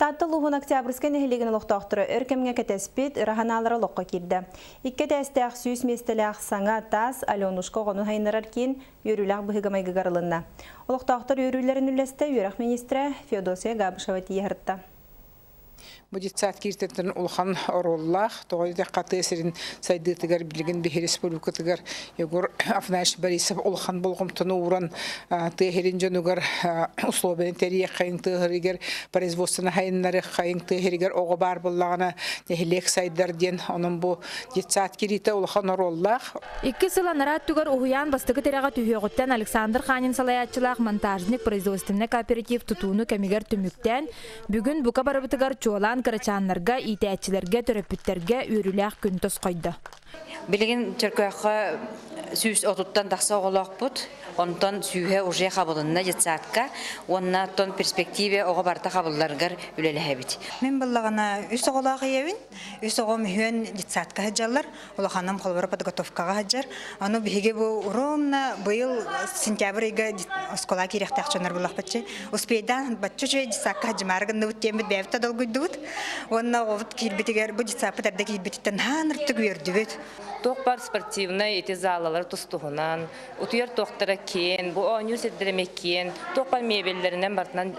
Таттылуғын октябрьскен эхилеген олықтақтыры өркемге кәтеспет ыраханалары лоққа келді. Икке тәстәқ сүйіс местеләқ саңа тас Аленушқа ғону хайнарар кейін өріләқ бұхығамайғы ғарылынна. Олықтақтыр өрілерін үлесті өрәқ министрі Феодосия Габышева тиерітті. Будет сад киртетен улхан ороллах, тоғайда қаты әсерін сайдытыгар білген бе республикатыгар егор Афнаш Борисов улхан болғым тұны уран тыхерин жонугар условиен терие қайын тыхеригер производствоны хайыннары қайын тыхеригер оғы бар болағына нехилек сайдар ден оның бұл сад кирте улхан ороллах. Икки сыланарат тугар уйян бастығы тереға түйеғыттен Александр Ханин салаятчылақ монтажник производственный кооператив тұтуыны кәмегер түміктен бүгін бұқа барыбытыгар чуалан карачанларга, итәчиләргә, төрөпүттәргә үрүләк күн тос койды. Билеген Türkiye'ye süs otutan taksa oğlak bud, ondan sühe uje kabulunna jetsatka, ondan perspektive oğa barta kabullargar ülelehebit. Men ballagana üs oğlak yevin, üs oğum hüen jetsatka hajjallar, olağanam kolbara podgotovkaga hajjar. Anu bihige bu urumna bu yıl sentyabr ayga oskola kirekte akşamlar bullak batçı. Uspeydan batçı jetsatka hajmargın nut temit bevta dolguydut. Onna ovut kilbitiger bu jetsapı tarda kilbititten hanırtı gördübüt. Тоқпар спортивный эти залалар тустугунан, утуяр тоқтара кен, бу университеттереме кен, тоқпар мебеллеринен бартынан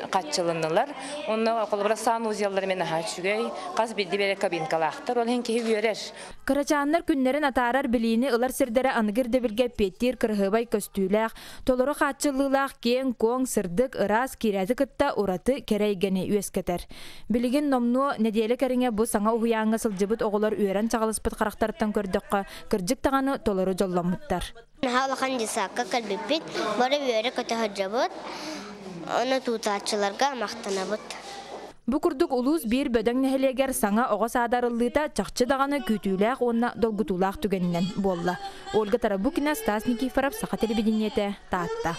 катчылыннылар. Онна колбара санузиялар мен хачугай, каз бидди бере кабинкалахтар, ол хенки хүрер. Карачаннар күннәрен атарар билини ылар сирдәре аныгыр дебилге петтир кырһыбай көстүләк, толору хатчылылак кен коң сырдык ырас кирәзе кытта ураты керәйгәне үескәтер. Билеген номну неделе кәреңе бу саңа уяңга сылҗыбыт оголар үйрән чагылыспыт карактардан көрдөккө кырҗык таганы толору жолламыттар. Халахан жисакка калбипит, бары үйрә көтә хаҗабыт, аны тутачыларга мактанабыт. Бу курдук улус бир бөдөң нәһелегер саңа ого садарыллыта чакчы даганы күтүләк онна долгутулак түгеннән болла. Ольга Тарабукина, Стас Никифоров, Саха телевидениете, Татта.